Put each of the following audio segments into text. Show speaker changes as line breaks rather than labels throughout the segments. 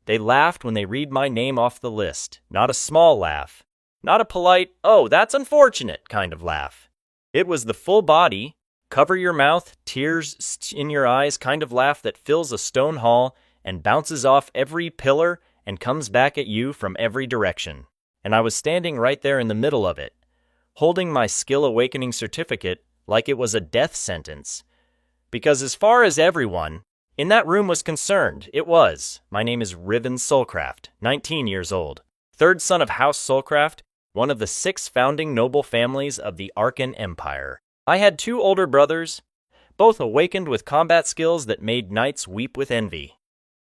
They laughed when they read my name off the list. Not a small laugh. Not a polite, "oh, that's unfortunate" kind of laugh. It was the full body, cover your mouth, tears in your eyes kind of laugh that fills a stone hall and bounces off every pillar and comes back at you from every direction. And I was standing right there in the middle of it, holding my skill awakening certificate like it was a death sentence. Because as far as everyone in that room was concerned, it was. My name is Riven Solcraft, 19 years old, third son of House Solcraft, one of the 6 founding noble families of the Arkan Empire. I had 2 older brothers, both awakened with combat skills that made knights weep with envy.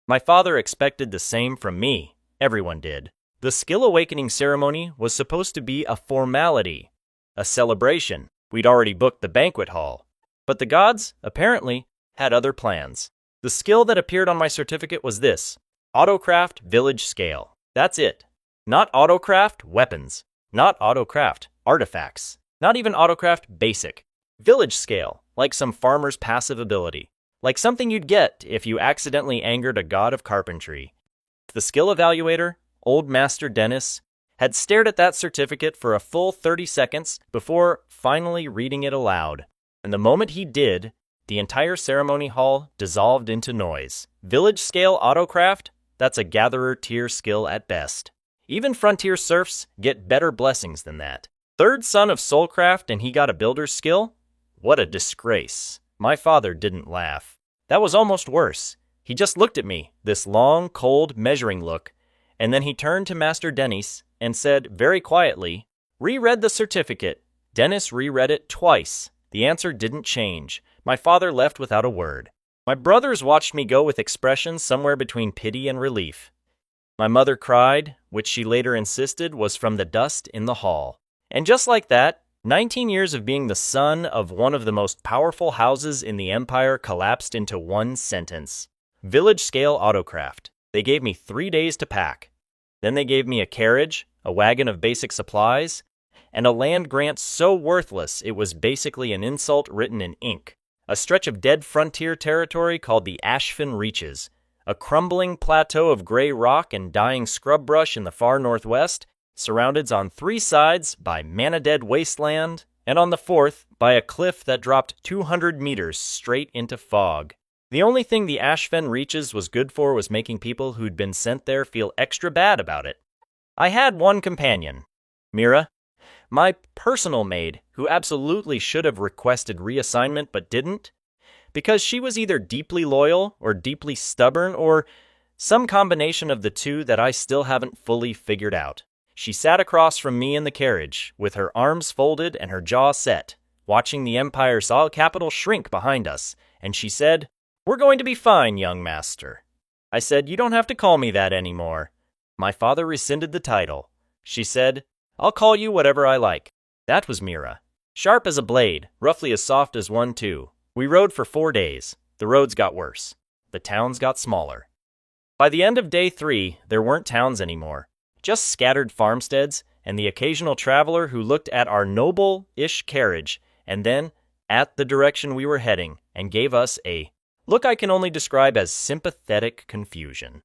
My father expected the same from me. Everyone did. The skill awakening ceremony was supposed to be a formality, a celebration. We'd already booked the banquet hall. But the gods, apparently, had other plans. The skill that appeared on my certificate was this: Autocraft Village Scale. That's it. Not Autocraft Weapons. Not Autocraft Artifacts. Not even Autocraft Basic. Village Scale, like some farmer's passive ability. Like something you'd get if you accidentally angered a god of carpentry. The skill evaluator, Old Master Dennis, had stared at that certificate for a full 30 seconds before finally reading it aloud. And the moment he did, the entire ceremony hall dissolved into noise. Village Scale Autocraft? That's a gatherer tier skill at best. Even frontier serfs get better blessings than that. Third son of Soulcraft and he got a builder's skill? What a disgrace. My father didn't laugh. That was almost worse. He just looked at me, this long, cold, measuring look, and then he turned to Master Dennis and said very quietly, "Reread the certificate." Dennis reread it twice. The answer didn't change. My father left without a word. My brothers watched me go with expressions somewhere between pity and relief. My mother cried, which she later insisted was from the dust in the hall. And just like that, 19 years of being the son of one of the most powerful houses in the empire collapsed into one sentence. Village Scale Autocraft. They gave me 3 days to pack. Then they gave me a carriage, a wagon of basic supplies, and a land grant so worthless it was basically an insult written in ink. A stretch of dead frontier territory called the Ashfen Reaches, a crumbling plateau of gray rock and dying scrub brush in the far northwest, surrounded on 3 sides by mana-dead wasteland, and on the 4th by a cliff that dropped 200 meters straight into fog. The only thing the Ashfen Reaches was good for was making people who'd been sent there feel extra bad about it. I had one companion, Mira, my personal maid, who absolutely should have requested reassignment but didn't, because she was either deeply loyal or deeply stubborn or some combination of the two that I still haven't fully figured out. She sat across from me in the carriage, with her arms folded and her jaw set, watching the Empire's all capital shrink behind us, and she said, "We're going to be fine, young master." I said, "You don't have to call me that anymore." My father rescinded the title. She said, "I'll call you whatever I like." That was Mira. Sharp as a blade, roughly as soft as one too. We rode for 4 days. The roads got worse. The towns got smaller. By the end of day 3, there weren't towns anymore. Just scattered farmsteads and the occasional traveler who looked at our noble-ish carriage and then at the direction we were heading and gave us a look I can only describe as sympathetic confusion.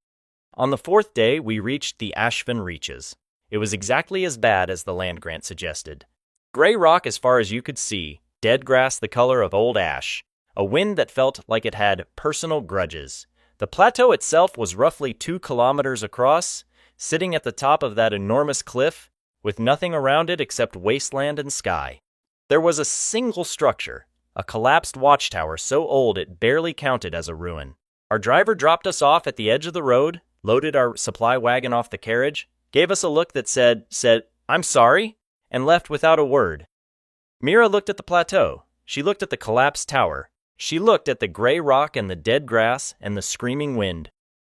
On the 4th day, we reached the Ashfen Reaches. It was exactly as bad as the land grant suggested. Gray rock as far as you could see, dead grass the color of old ash, a wind that felt like it had personal grudges. The plateau itself was roughly 2 kilometers across, sitting at the top of that enormous cliff, with nothing around it except wasteland and sky. There was a single structure, a collapsed watchtower so old it barely counted as a ruin. Our driver dropped us off at the edge of the road, loaded our supply wagon off the carriage, gave us a look that said, "I'm sorry," and left without a word. Mira looked at the plateau. She looked at the collapsed tower. She looked at the gray rock and the dead grass and the screaming wind.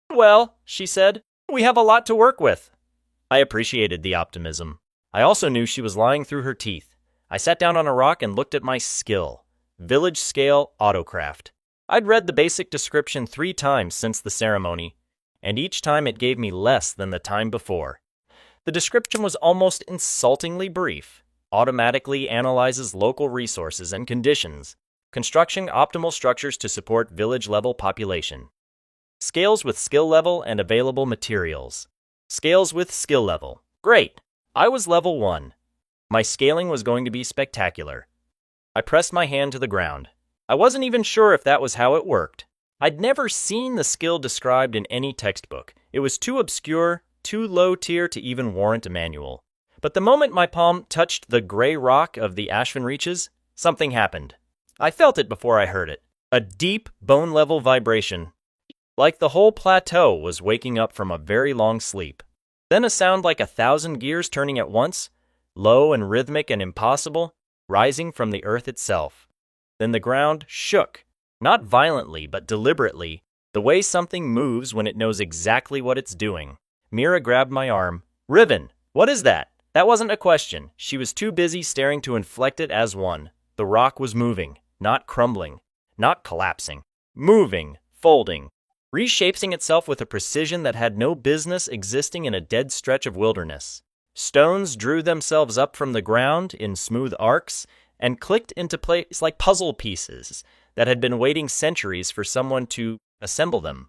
"Well," she said, "we have a lot to work with." I appreciated the optimism. I also knew she was lying through her teeth. I sat down on a rock and looked at my skill. Village Scale Autocraft. I'd read the basic description 3 times since the ceremony, and each time it gave me less than the time before. The description was almost insultingly brief. Automatically analyzes local resources and conditions, constructing optimal structures to support village-level population. Scales with skill level and available materials. Scales with skill level. Great! I was level 1. My scaling was going to be spectacular. I pressed my hand to the ground. I wasn't even sure if that was how it worked. I'd never seen the skill described in any textbook. It was too obscure, too low tier to even warrant a manual. But the moment my palm touched the gray rock of the Ashfen Reaches, something happened. I felt it before I heard it. A deep, bone-level vibration, like the whole plateau was waking up from a very long sleep. Then a sound like 1,000 gears turning at once, low and rhythmic and impossible, rising from the earth itself. Then the ground shook, not violently but deliberately, the way something moves when it knows exactly what it's doing. Mira grabbed my arm. Riven, what is that? That wasn't a question. She was too busy staring to inflect it as one. The rock was moving, not crumbling, not collapsing. Moving, folding, reshaping itself with a precision that had no business existing in a dead stretch of wilderness. Stones drew themselves up from the ground in smooth arcs and clicked into place like puzzle pieces that had been waiting centuries for someone to assemble them.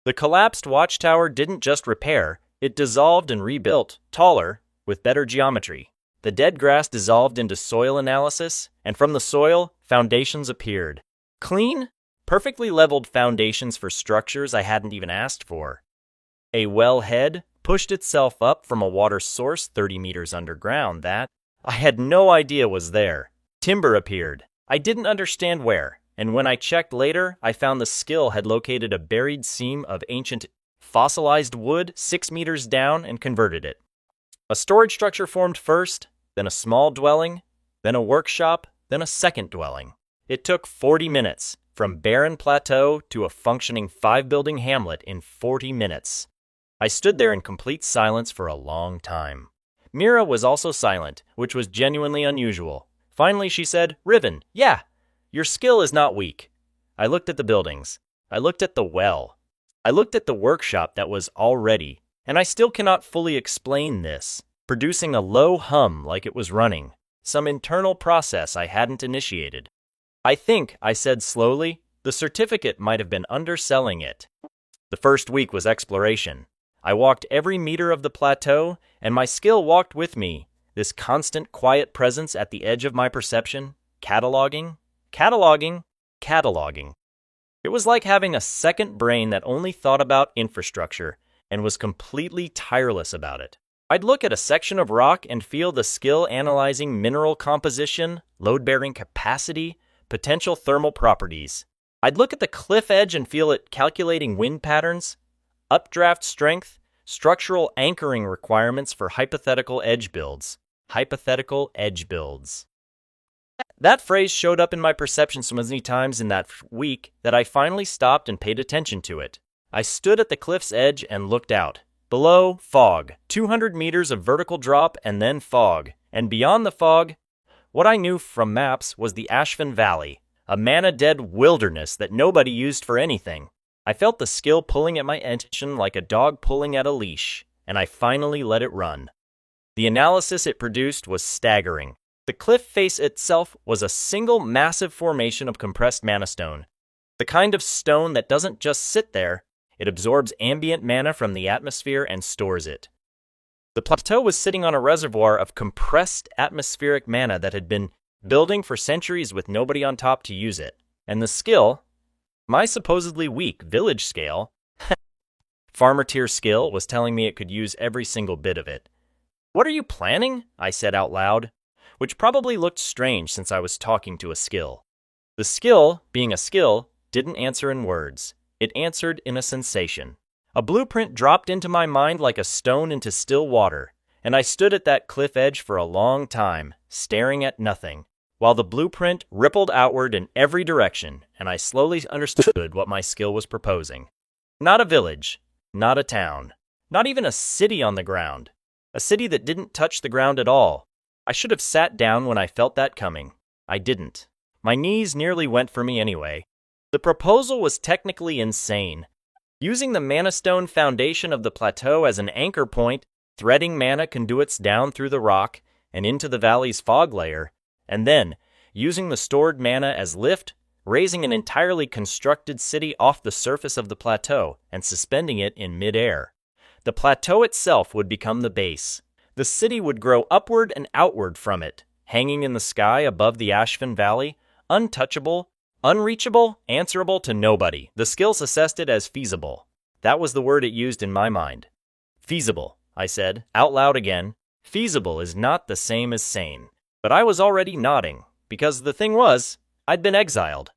The collapsed watchtower didn't just repair, it dissolved and rebuilt, taller, with better geometry. The dead grass dissolved into soil analysis, and from the soil, foundations appeared. Clean, perfectly leveled foundations for structures I hadn't even asked for. A wellhead pushed itself up from a water source 30 meters underground that I had no idea was there. Timber appeared. I didn't understand where, and when I checked later, I found the skill had located a buried seam of ancient fossilized wood 6 meters down and converted it. A storage structure formed first, then a small dwelling, then a workshop, then a second dwelling. It took 40 minutes, from barren plateau to a functioning 5-building hamlet in 40 minutes. I stood there in complete silence for a long time. Mira was also silent, which was genuinely unusual. Finally she said, Riven, yeah, your skill is not weak. I looked at the buildings. I looked at the well. I looked at the workshop that was already, and I still cannot fully explain this, producing a low hum like it was running, some internal process I hadn't initiated. I think, I said slowly, the certificate might have been underselling it. The first week was exploration. I walked every meter of the plateau, and my skill walked with me, this constant quiet presence at the edge of my perception, cataloging. It was like having a second brain that only thought about infrastructure and was completely tireless about it. I'd look at a section of rock and feel the skill analyzing mineral composition, load-bearing capacity, potential thermal properties. I'd look at the cliff edge and feel it calculating wind patterns, updraft strength, structural anchoring requirements for hypothetical edge builds. That phrase showed up in my perception so many times in that week that I finally stopped and paid attention to it. I stood at the cliff's edge and looked out. Below, fog, 200 meters of vertical drop and then fog, and beyond the fog, what I knew from maps was the Ashfen Valley, a mana-dead wilderness that nobody used for anything. I felt the skill pulling at my attention like a dog pulling at a leash, and I finally let it run. The analysis it produced was staggering. The cliff face itself was a single massive formation of compressed mana stone, the kind of stone that doesn't just sit there, it absorbs ambient mana from the atmosphere and stores it. The plateau was sitting on a reservoir of compressed atmospheric mana that had been building for centuries with nobody on top to use it. And the skill, my supposedly weak village scale, farmer tier skill, was telling me it could use every single bit of it. What are you planning? I said out loud, which probably looked strange since I was talking to a skill. The skill, being a skill, didn't answer in words. It answered in a sensation. A blueprint dropped into my mind like a stone into still water, and I stood at that cliff edge for a long time, staring at nothing, while the blueprint rippled outward in every direction, and I slowly understood what my skill was proposing. Not a village, not a town, not even a city on the ground. A city that didn't touch the ground at all. I should have sat down when I felt that coming. I didn't. My knees nearly went for me anyway. The proposal was technically insane. Using the mana stone foundation of the plateau as an anchor point, threading mana conduits down through the rock and into the valley's fog layer, and then, using the stored mana as lift, raising an entirely constructed city off the surface of the plateau and suspending it in mid-air. The plateau itself would become the base. The city would grow upward and outward from it, hanging in the sky above the Ashfen Valley, untouchable, unreachable, answerable to nobody. The skills assessed it as feasible. That was the word it used in my mind. Feasible, I said, out loud again. Feasible is not the same as sane. But I was already nodding, because the thing was, I'd been exiled.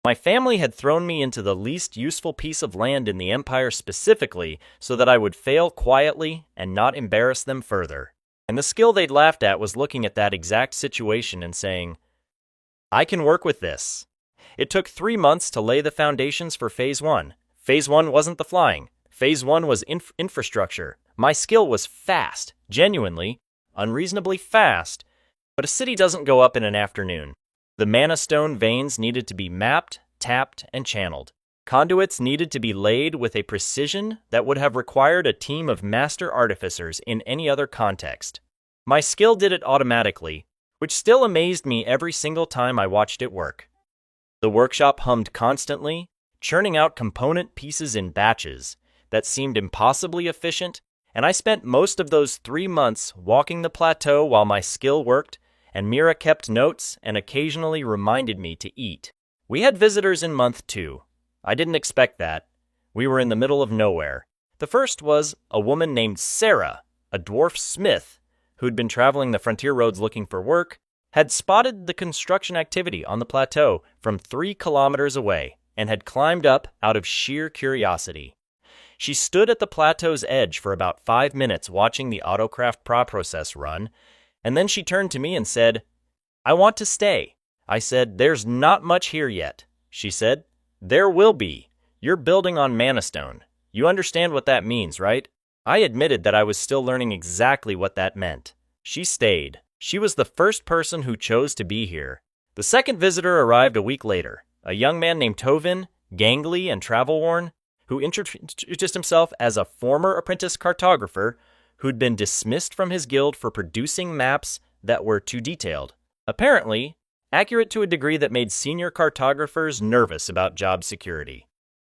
My family had thrown me into the least useful piece of land in the Empire specifically so that I would fail quietly and not embarrass them further. And the skill they'd laughed at was looking at that exact situation and saying, I can work with this. It took 3 months to lay the foundations for Phase 1. Phase 1 wasn't the flying. Phase 1 was infrastructure. My skill was fast, genuinely, unreasonably fast, but a city doesn't go up in an afternoon. The mana stone veins needed to be mapped, tapped, and channeled. Conduits needed to be laid with a precision that would have required a team of master artificers in any other context. My skill did it automatically, which still amazed me every single time I watched it work. The workshop hummed constantly, churning out component pieces in batches that seemed impossibly efficient, and I spent most of those 3 months walking the plateau while my skill worked, and Mira kept notes and occasionally reminded me to eat. We had visitors in month 2. I didn't expect that. We were in the middle of nowhere. The first was a woman named Sarah, a dwarf smith, who'd been traveling the frontier roads looking for work, had spotted the construction activity on the plateau from 3 kilometers away, and had climbed up out of sheer curiosity. She stood at the plateau's edge for about 5 minutes watching the autocraft process run, and then she turned to me and said, I want to stay. I said, there's not much here yet. She said, there will be. You're building on mana stone. You understand what that means, right? I admitted that I was still learning exactly what that meant. She stayed. She was the first person who chose to be here. The second visitor arrived a week later, a young man named Tovin, gangly and travel-worn, who introduced himself as a former apprentice cartographer who'd been dismissed from his guild for producing maps that were too detailed. Apparently, accurate to a degree that made senior cartographers nervous about job security.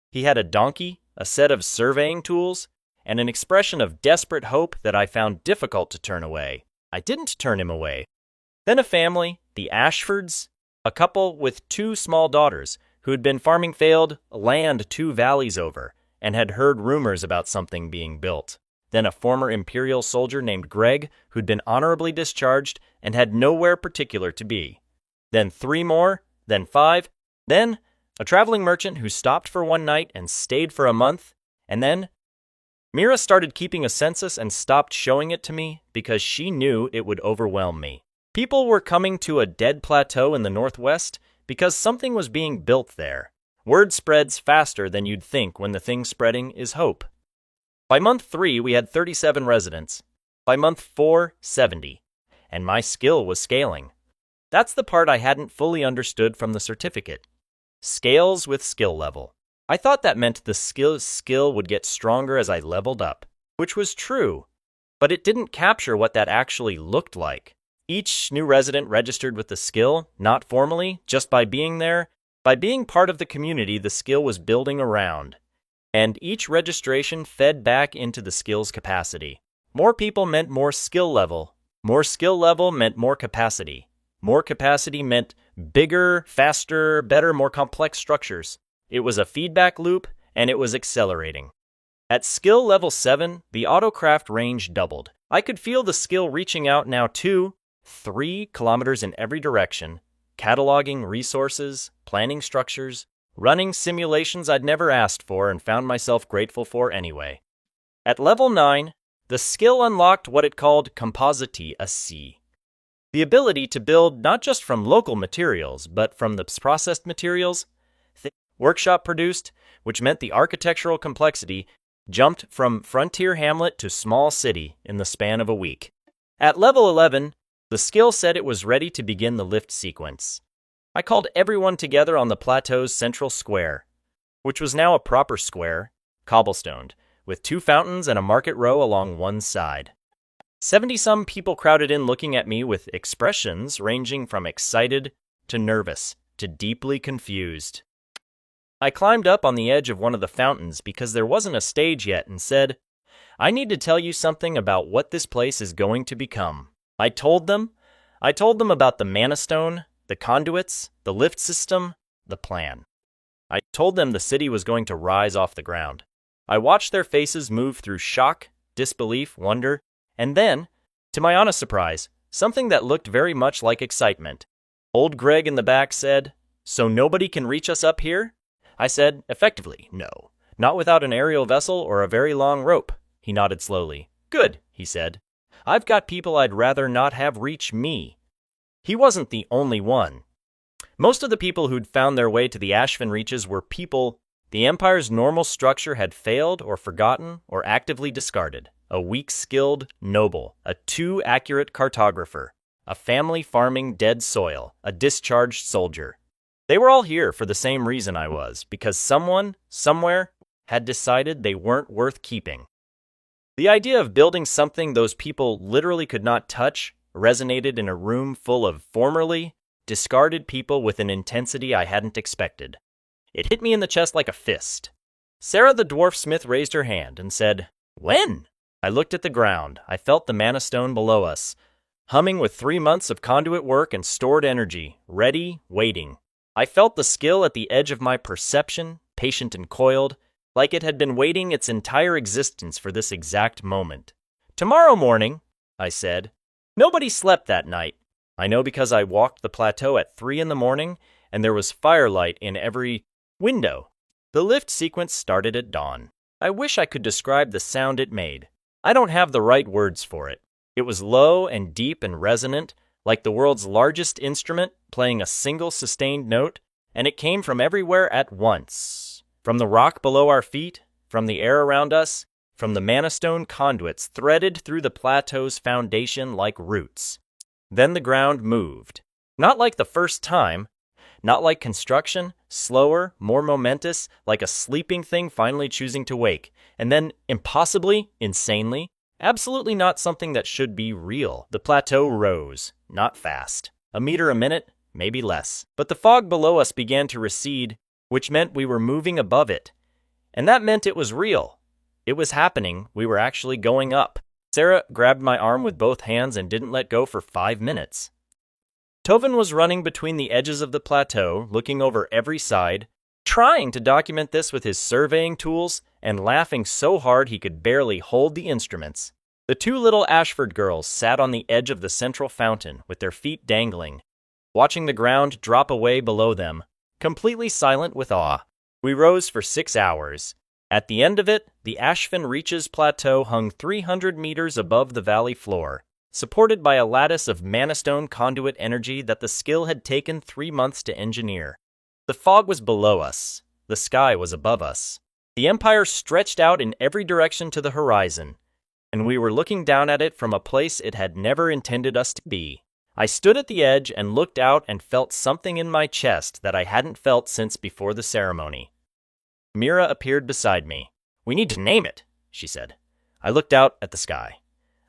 He had a donkey, a set of surveying tools, and an expression of desperate hope that I found difficult to turn away. I didn't turn him away. Then a family, the Ashfords, a couple with 2 small daughters, who'd been farming failed land 2 valleys over, and had heard rumors about something being built. Then a former Imperial soldier named Greg, who'd been honorably discharged and had nowhere particular to be. Then 3 more, then 5, then a traveling merchant who stopped for 1 night and stayed for a month, and then Mira started keeping a census and stopped showing it to me because she knew it would overwhelm me. People were coming to a dead plateau in the northwest because something was being built there. Word spreads faster than you'd think when the thing spreading is hope. By month 3, we had 37 residents. By month 4, 70. And my skill was scaling. That's the part I hadn't fully understood from the certificate. Scales with skill level. I thought that meant the skill would get stronger as I leveled up, which was true, but it didn't capture what that actually looked like. Each new resident registered with the skill, not formally, just by being there. By being part of the community the skill was building around. And each registration fed back into the skill's capacity. More people meant more skill level. More skill level meant more capacity. More capacity meant bigger, faster, better, more complex structures. It was a feedback loop, and it was accelerating. At skill level 7, the autocraft range doubled. I could feel the skill reaching out now 2, 3 kilometers in every direction, cataloging resources, planning structures, running simulations I'd never asked for and found myself grateful for anyway. At level 9, the skill unlocked what it called compositacy. The ability to build not just from local materials, but from the processed materials workshop produced, which meant the architectural complexity jumped from frontier hamlet to small city in the span of a week. At level 11, the skill said it was ready to begin the lift sequence. I called everyone together on the plateau's central square, which was now a proper square, cobblestoned, with 2 fountains and a market row along one side. 70-some people crowded in looking at me with expressions ranging from excited to nervous to deeply confused. I climbed up on the edge of one of the fountains because there wasn't a stage yet and said, "I need to tell you something about what this place is going to become." I told them about the mana stone, the conduits, the lift system, the plan. I told them the city was going to rise off the ground. I watched their faces move through shock, disbelief, wonder, and then, to my honest surprise, something that looked very much like excitement. Old Greg in the back said, "So nobody can reach us up here?" I said, effectively, no. Not without an aerial vessel or a very long rope. He nodded slowly. "Good," he said. "I've got people I'd rather not have reach me." He wasn't the only one. Most of the people who'd found their way to the Ashfen Reaches were people the Empire's normal structure had failed or forgotten or actively discarded. A weak-skilled noble, a too-accurate cartographer, a family farming dead soil, a discharged soldier. They were all here for the same reason I was, because someone, somewhere, had decided they weren't worth keeping. The idea of building something those people literally could not touch resonated in a room full of formerly discarded people with an intensity I hadn't expected. It hit me in the chest like a fist. Sarah the dwarf smith raised her hand and said, "When?" I looked at the ground. I felt the mana stone below us, humming with 3 months of conduit work and stored energy, ready, waiting. I felt the skill at the edge of my perception, patient and coiled, like it had been waiting its entire existence for this exact moment. "Tomorrow morning," I said. Nobody slept that night. I know because I walked the plateau at 3 in the morning, and there was firelight in every window. The lift sequence started at dawn. I wish I could describe the sound it made. I don't have the right words for it. It was low and deep and resonant, like the world's largest instrument playing a single sustained note, and it came from everywhere at once. From the rock below our feet, from the air around us, from the mana stone conduits threaded through the plateau's foundation like roots. Then the ground moved. Not like the first time, not like construction, slower, more momentous, like a sleeping thing finally choosing to wake, and then impossibly, insanely, absolutely not something that should be real. The plateau rose, not fast. A meter a minute, maybe less. But the fog below us began to recede, which meant we were moving above it. And that meant it was real. It was happening. We were actually going up. Sarah grabbed my arm with both hands and didn't let go for 5 minutes. Tovin was running between the edges of the plateau, looking over every side, trying to document this with his surveying tools, and laughing so hard he could barely hold the instruments. The 2 little Ashford girls sat on the edge of the central fountain, with their feet dangling, watching the ground drop away below them, completely silent with awe. We rose for 6 hours. At the end of it, the Ashfen Reaches plateau hung 300 meters above the valley floor, supported by a lattice of mana stone conduit energy that the skill had taken 3 months to engineer. The fog was below us. The sky was above us. The Empire stretched out in every direction to the horizon, and we were looking down at it from a place it had never intended us to be. I stood at the edge and looked out and felt something in my chest that I hadn't felt since before the ceremony. Mira appeared beside me. "We need to name it," she said. I looked out at the sky.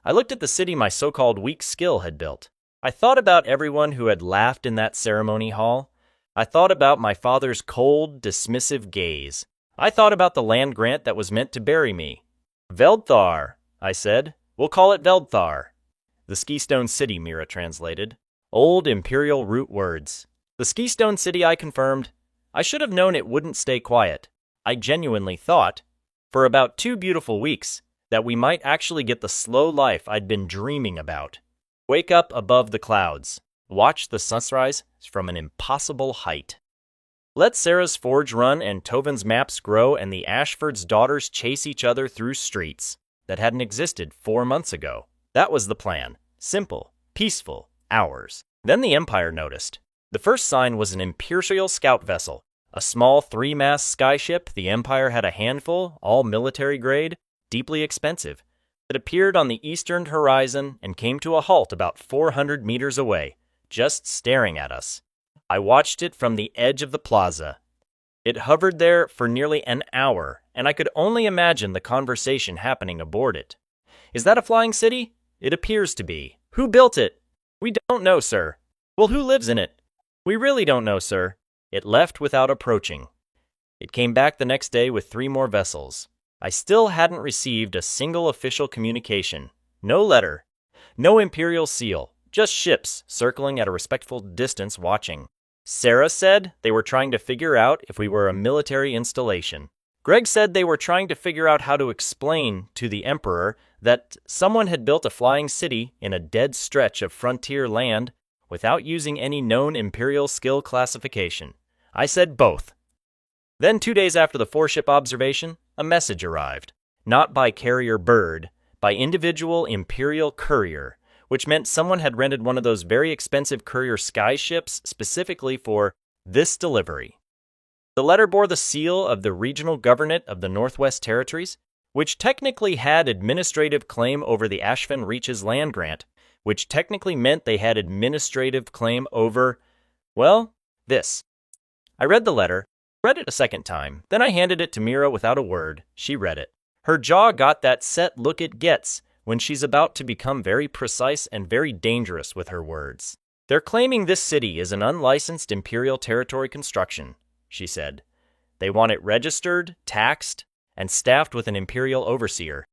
I looked at the city my so-called weak skill had built. I thought about everyone who had laughed in that ceremony hall. I thought about my father's cold, dismissive gaze. I thought about the land grant that was meant to bury me. "Veldthar," I said. "We'll call it Veldthar." The Skistone City, Mira translated. Old imperial root words. The Skistone City, I confirmed. I should have known it wouldn't stay quiet. I genuinely thought, for about 2 beautiful weeks, that we might actually get the slow life I'd been dreaming about. Wake up above the clouds. Watch the sunrise from an impossible height. Let Sarah's forge run and Tovin's maps grow and the Ashford's daughters chase each other through streets that hadn't existed 4 months ago. That was the plan. Simple, peaceful, ours. Then the Empire noticed. The first sign was an Imperial scout vessel. A small 3-mast skyship. The Empire had a handful, all military grade, deeply expensive. It appeared on the eastern horizon and came to a halt about 400 meters away, just staring at us. I watched it from the edge of the plaza. It hovered there for nearly an hour, and I could only imagine the conversation happening aboard it. "Is that a flying city?" "It appears to be." "Who built it?" "We don't know, sir." "Well, who lives in it?" "We really don't know, sir." It left without approaching. It came back the next day with 3 more vessels. I still hadn't received a single official communication. No letter. No imperial seal. Just ships circling at a respectful distance watching. Sarah said they were trying to figure out if we were a military installation. Greg said they were trying to figure out how to explain to the Emperor that someone had built a flying city in a dead stretch of frontier land without using any known imperial skill classification. I said both. Then 2 days after the 4-ship observation, a message arrived. Not by carrier bird, by individual imperial courier, which meant someone had rented one of those very expensive courier sky ships specifically for this delivery. The letter bore the seal of the regional governorate of the Northwest Territories, which technically had administrative claim over the Ashfen Reaches land grant, which technically meant they had administrative claim over, well, this. I read the letter, read it a second time, then I handed it to Mira without a word. She read it. Her jaw got that set look it gets when she's about to become very precise and very dangerous with her words. They're claiming this city is an unlicensed imperial territory construction, she said. They want it registered, taxed, and staffed with an imperial overseer.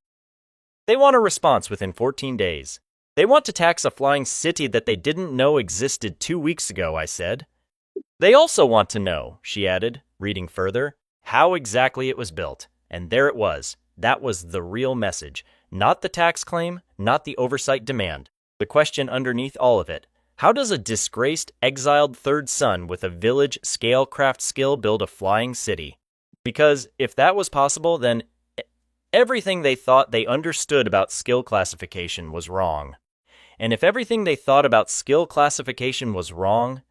They want a response within 14 days. They want to tax a flying city that they didn't know existed 2 weeks ago, I said. They also want to know, she added, reading further, how exactly it was built. And there it was. That was the real message. Not the tax claim, not the oversight demand. The question underneath all of it. How does a disgraced, exiled third son with a village scale-craft skill build a flying city? Because if that was possible, then everything they thought they understood about skill classification was wrong. And if everything they thought about skill classification was wrong,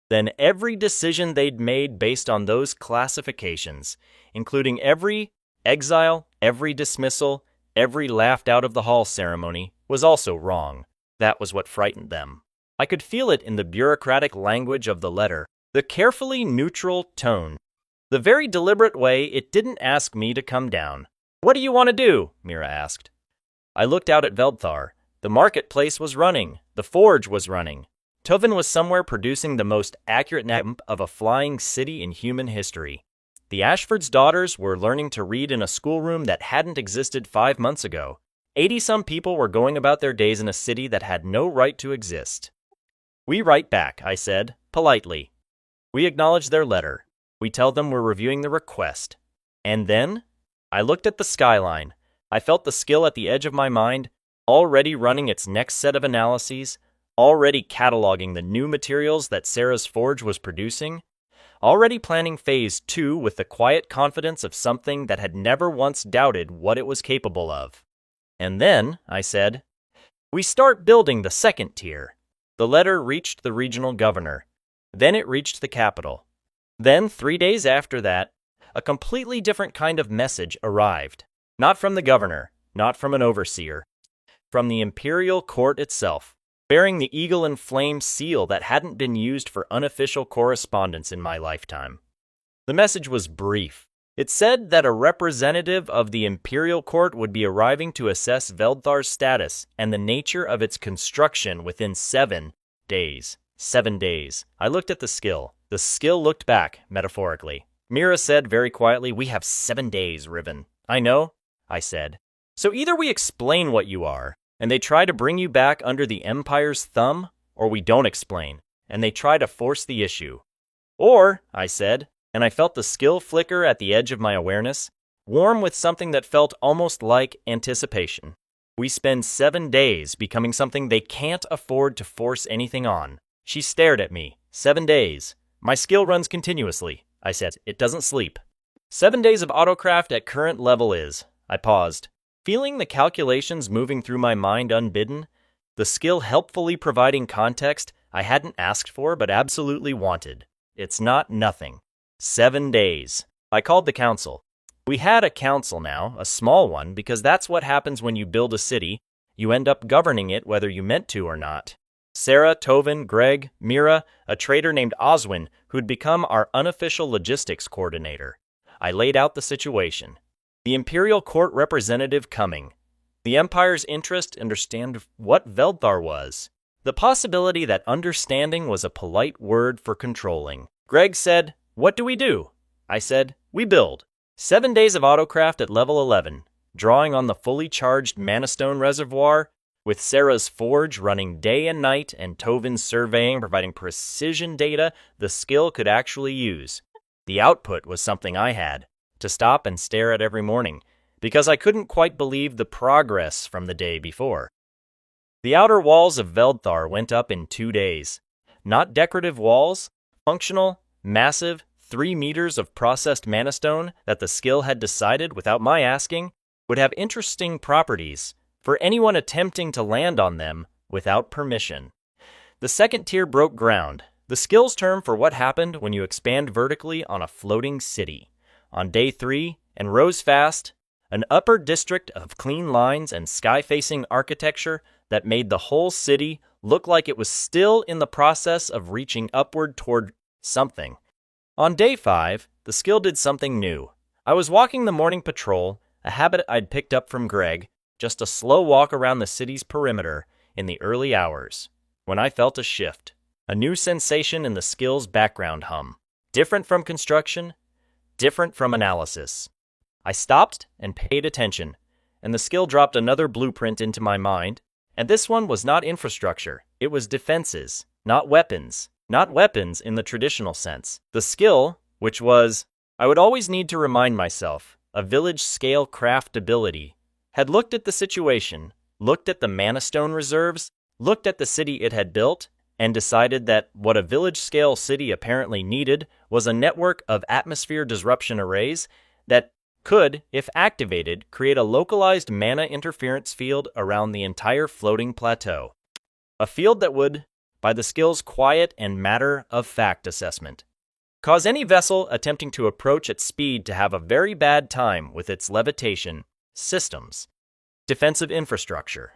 then every decision they'd made based on those classifications, including every exile, every dismissal, every laughed out of the hall ceremony, was also wrong. That was what frightened them. I could feel it in the bureaucratic language of the letter, the carefully neutral tone, the very deliberate way it didn't ask me to come down. What do you want to do? Mira asked. I looked out at Veldthar. The marketplace was running. The forge was running. Tovin was somewhere producing the most accurate map of a flying city in human history. The Ashford's daughters were learning to read in a schoolroom that hadn't existed 5 months ago. 80-some people were going about their days in a city that had no right to exist. We write back, I said, politely. We acknowledge their letter. We tell them we're reviewing the request. And then, I looked at the skyline. I felt the skill at the edge of my mind, already running its next set of analyses, already cataloging the new materials that Sarah's forge was producing, already planning phase 2 with the quiet confidence of something that had never once doubted what it was capable of. And then, I said, we start building the second tier. The letter reached the regional governor. Then it reached the capital. Then, 3 days after that, a completely different kind of message arrived. Not from the governor, not from an overseer, from the imperial court itself, bearing the eagle and flame seal that hadn't been used for unofficial correspondence in my lifetime. The message was brief. It said that a representative of the imperial court would be arriving to assess Veldthar's status and the nature of its construction within 7 days. 7 days. I looked at the skill. The skill looked back, metaphorically. Mira said very quietly, we have 7 days, Riven. I know, I said. So either we explain what you are, and they try to bring you back under the Empire's thumb, or we don't explain, and they try to force the issue. Or, I said, and I felt the skill flicker at the edge of my awareness, warm with something that felt almost like anticipation. We spend 7 days becoming something they can't afford to force anything on. She stared at me. 7 days. My skill runs continuously. I said, it doesn't sleep. 7 days of autocraft at current level is. I paused. Feeling the calculations moving through my mind unbidden, the skill helpfully providing context I hadn't asked for but absolutely wanted. It's not nothing. 7 days. I called the council. We had a council now, a small one, because that's what happens when you build a city. You end up governing it whether you meant to or not. Sarah, Tovin, Greg, Mira, a trader named Oswin, who'd become our unofficial logistics coordinator. I laid out the situation. The Imperial Court representative coming. The Empire's interest to understand what Veldthar was. The possibility that understanding was a polite word for controlling. Greg said, "What do we do?" I said, "We build." 7 days of autocraft at level 11, drawing on the fully charged Manastone reservoir, with Sarah's forge running day and night and Tovin's surveying providing precision data the skill could actually use. The output was something I had to stop and stare at every morning, because I couldn't quite believe the progress from the day before. The outer walls of Veldthar went up in 2 days. Not decorative walls, functional, massive, 3 meters of processed manastone that the skill had decided, without my asking, would have interesting properties for anyone attempting to land on them without permission. The second tier broke ground, the skill's term for what happened when you expand vertically on a floating city. On day 3, and rose fast, an upper district of clean lines and sky-facing architecture that made the whole city look like it was still in the process of reaching upward toward something. On day 5, the skill did something new. I was walking the morning patrol, a habit I'd picked up from Greg, just a slow walk around the city's perimeter in the early hours, when I felt a shift, a new sensation in the skill's background hum. Different from construction, different from analysis. I stopped and paid attention, and the skill dropped another blueprint into my mind, and this one was not infrastructure, it was defenses, not weapons. Not weapons in the traditional sense. The skill, which was, I would always need to remind myself, a village-scale craft ability, had looked at the situation, looked at the Manastone reserves, looked at the city it had built, and decided that what a village-scale city apparently needed was a network of atmosphere disruption arrays that could, if activated, create a localized mana interference field around the entire floating plateau. A field that would, by the skill's quiet and matter-of-fact assessment, cause any vessel attempting to approach at speed to have a very bad time with its levitation, systems, defensive infrastructure.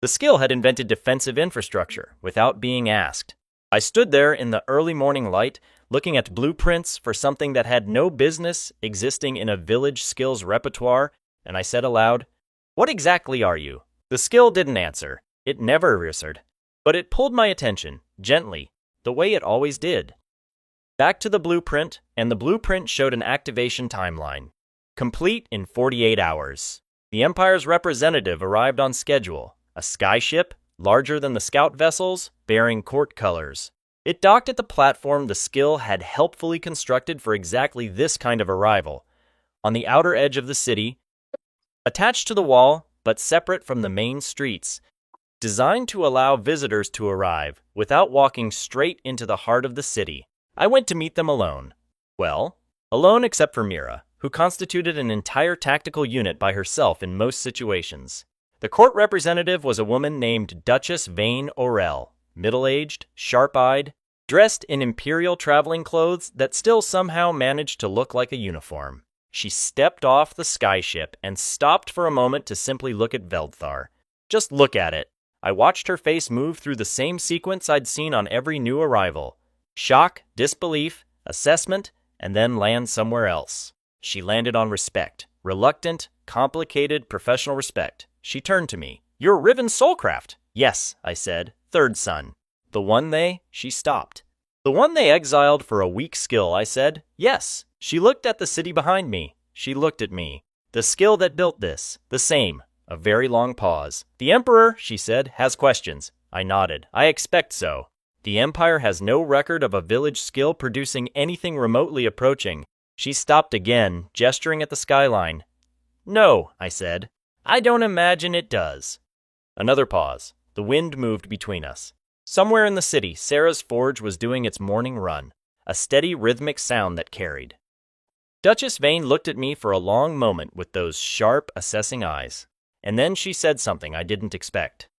The skill had invented defensive infrastructure without being asked. I stood there in the early morning light, looking at blueprints for something that had no business existing in a village skills repertoire, and I said aloud, "What exactly are you?" The skill didn't answer. It never answered. But it pulled my attention, gently, the way it always did. Back to the blueprint, and the blueprint showed an activation timeline. Complete in 48 hours. The Empire's representative arrived on schedule, a skyship, larger than the scout vessels, bearing court colors. It docked at the platform the skill had helpfully constructed for exactly this kind of arrival, on the outer edge of the city, attached to the wall, but separate from the main streets, designed to allow visitors to arrive without walking straight into the heart of the city. I went to meet them alone. Well, alone except for Mira, who constituted an entire tactical unit by herself in most situations. The court representative was a woman named Duchess Vane Orell, middle-aged, sharp-eyed, dressed in imperial traveling clothes that still somehow managed to look like a uniform. She stepped off the skyship and stopped for a moment to simply look at Veldthar. Just look at it. I watched her face move through the same sequence I'd seen on every new arrival. Shock, disbelief, assessment, and then land somewhere else. She landed on respect. Reluctant, complicated, professional respect. She turned to me. "You're Riven Solcraft." "Yes," I said. "Third son." "The one they—" She stopped. "The one they exiled for a weak skill," I said. "Yes." She looked at the city behind me. She looked at me. "The skill that built this. The same." A very long pause. "The Emperor," she said, "has questions." I nodded. "I expect so." "The Empire has no record of a village skill producing anything remotely approaching." She stopped again, gesturing at the skyline. "No," I said. "I don't imagine it does." Another pause. The wind moved between us. Somewhere in the city, Sarah's forge was doing its morning run, a steady rhythmic sound that carried. Duchess Vane looked at me for a long moment with those sharp, assessing eyes. And then she said something I didn't expect.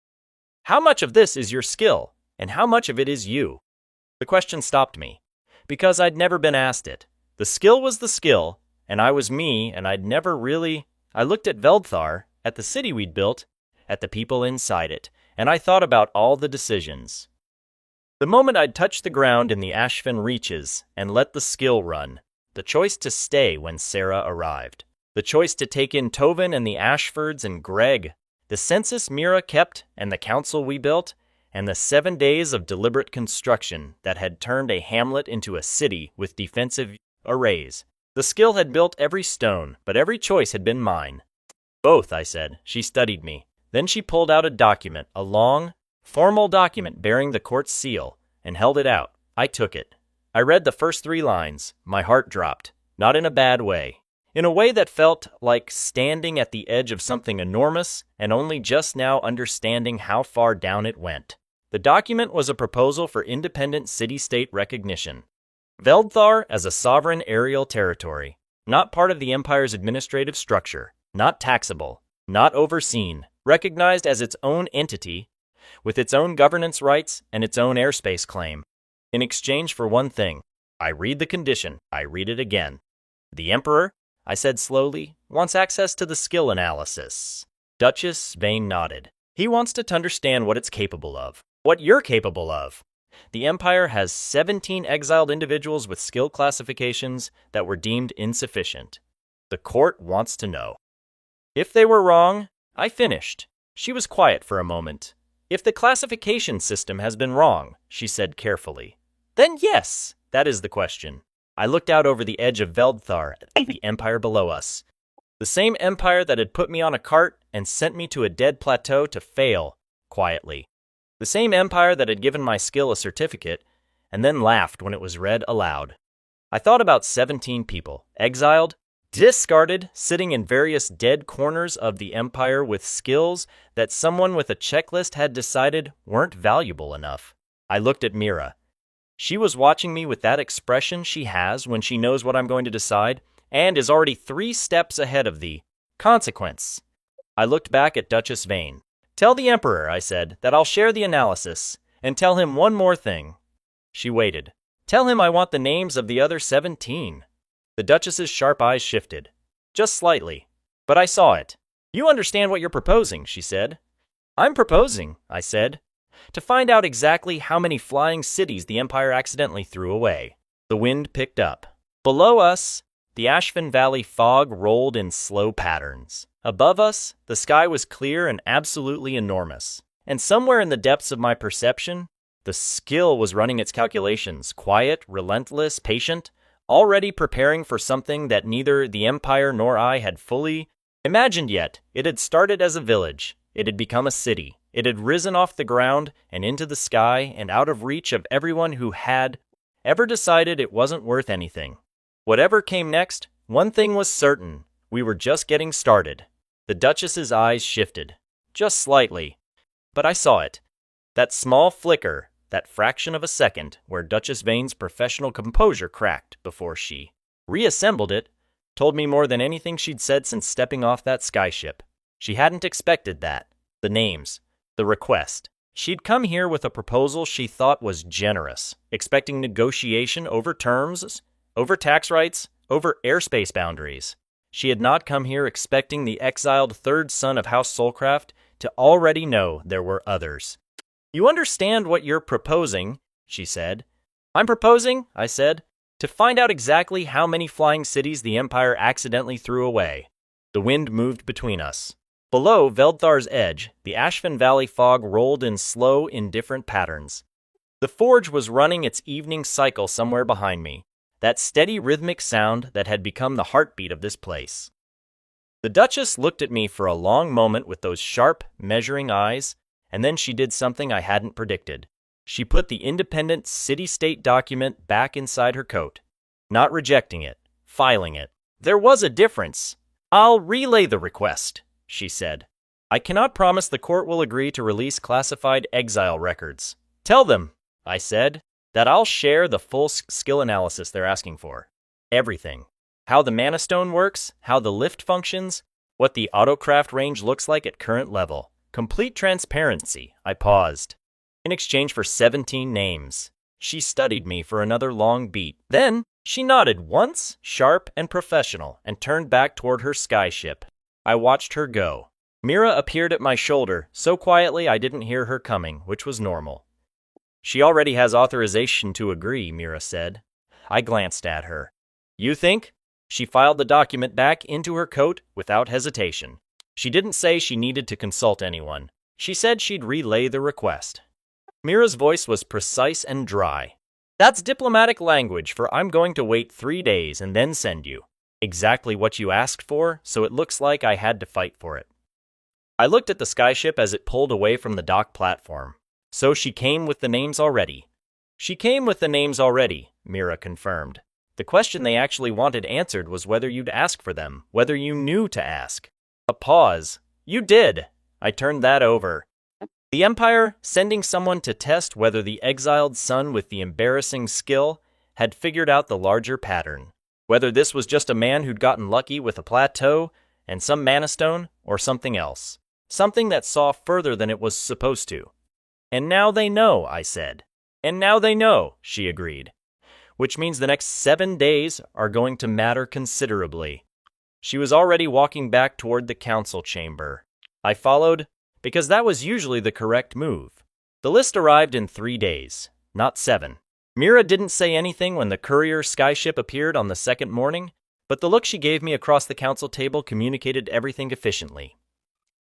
"How much of this is your skill, and how much of it is you?" The question stopped me, because I'd never been asked it. The skill was the skill, and I was me, and I'd never really... I looked at Veldthar, at the city we'd built, at the people inside it, and I thought about all the decisions. The moment I'd touched the ground in the Ashfen Reaches and let the skill run, the choice to stay when Sarah arrived, the choice to take in Tovin and the Ashfords and Greg, the census Mira kept and the council we built, and the 7 days of deliberate construction that had turned a hamlet into a city with defensive arrays. The skill had built every stone, but every choice had been mine. Both, I said. She studied me. Then she pulled out a document, a long, formal document bearing the court's seal, and held it out. I took it. I read the first 3 lines. My heart dropped. Not in a bad way. In a way that felt like standing at the edge of something enormous and only just now understanding how far down it went. The document was a proposal for independent city-state recognition. Veldthar as a sovereign aerial territory, not part of the Empire's administrative structure, not taxable, not overseen, recognized as its own entity, with its own governance rights and its own airspace claim. In exchange for one thing, I read the condition, I read it again. The Emperor, I said slowly, wants access to the skill analysis. Duchess Vane nodded. He wants to understand what it's capable of. What you're capable of. The Empire has 17 exiled individuals with skill classifications that were deemed insufficient. The court wants to know. If they were wrong, I finished. She was quiet for a moment. If the classification system has been wrong, she said carefully, then yes, that is the question. I looked out over the edge of Veldthar at the empire below us. The same empire that had put me on a cart and sent me to a dead plateau to fail, quietly. The same empire that had given my skill a certificate and then laughed when it was read aloud. I thought about 17 people, exiled, discarded, sitting in various dead corners of the empire with skills that someone with a checklist had decided weren't valuable enough. I looked at Mira. She was watching me with that expression she has when she knows what I'm going to decide and is already 3 steps ahead of the consequence. I looked back at Duchess Vane. Tell the Emperor, I said, that I'll share the analysis, and tell him one more thing. She waited. Tell him I want the names of the other 17. The Duchess's sharp eyes shifted. Just slightly. But I saw it. You understand what you're proposing, she said. I'm proposing, I said, to find out exactly how many flying cities the Empire accidentally threw away. The wind picked up. Below us, the Ashfen Valley fog rolled in slow patterns. Above us, the sky was clear and absolutely enormous. And somewhere in the depths of my perception, the skill was running its calculations, quiet, relentless, patient, already preparing for something that neither the Empire nor I had fully imagined yet. It had started as a village. It had become a city. It had risen off the ground and into the sky and out of reach of everyone who had ever decided it wasn't worth anything. Whatever came next, one thing was certain. We were just getting started. The Duchess's eyes shifted. Just slightly. But I saw it. That small flicker, that fraction of a second where Duchess Vane's professional composure cracked before she reassembled it, told me more than anything she'd said since stepping off that skyship. She hadn't expected that. The names. The request. She'd come here with a proposal she thought was generous, expecting negotiation over terms, over tax rights, over airspace boundaries. She had not come here expecting the exiled third son of House Solcraft to already know there were others. You understand what you're proposing, she said. I'm proposing, I said, to find out exactly how many flying cities the Empire accidentally threw away. The wind moved between us. Below Veldthar's edge, the Ashfen Valley fog rolled in slow, indifferent patterns. The forge was running its evening cycle somewhere behind me, that steady rhythmic sound that had become the heartbeat of this place. The Duchess looked at me for a long moment with those sharp, measuring eyes, and then she did something I hadn't predicted. She put the independent city-state document back inside her coat, not rejecting it, filing it. There was a difference. I'll relay the request, she said. I cannot promise the court will agree to release classified exile records. Tell them, I said, that I'll share the full skill analysis they're asking for. Everything. How the mana stone works, how the lift functions, what the autocraft range looks like at current level. Complete transparency. I paused. In exchange for 17 names. She studied me for another long beat. Then, she nodded once, sharp and professional, and turned back toward her skyship. I watched her go. Mira appeared at my shoulder, so quietly I didn't hear her coming, which was normal. She already has authorization to agree, Mira said. I glanced at her. You think? She filed the document back into her coat without hesitation. She didn't say she needed to consult anyone. She said she'd relay the request. Mira's voice was precise and dry. That's diplomatic language for I'm going to wait 3 days and then send you. Exactly what you asked for, so it looks like I had to fight for it. I looked at the skyship as it pulled away from the dock platform. So she came with the names already. She came with the names already, Mira confirmed. The question they actually wanted answered was whether you'd ask for them, whether you knew to ask. A pause. You did. I turned that over. The Empire, sending someone to test whether the exiled son with the embarrassing skill had figured out the larger pattern. Whether this was just a man who'd gotten lucky with a plateau and some mana stone, or something else. Something that saw further than it was supposed to. And now they know, I said. And now they know, she agreed. Which means the next 7 days are going to matter considerably. She was already walking back toward the council chamber. I followed, because that was usually the correct move. The list arrived in 3 days, not 7. Mira didn't say anything when the courier skyship appeared on the second morning, but the look she gave me across the council table communicated everything efficiently.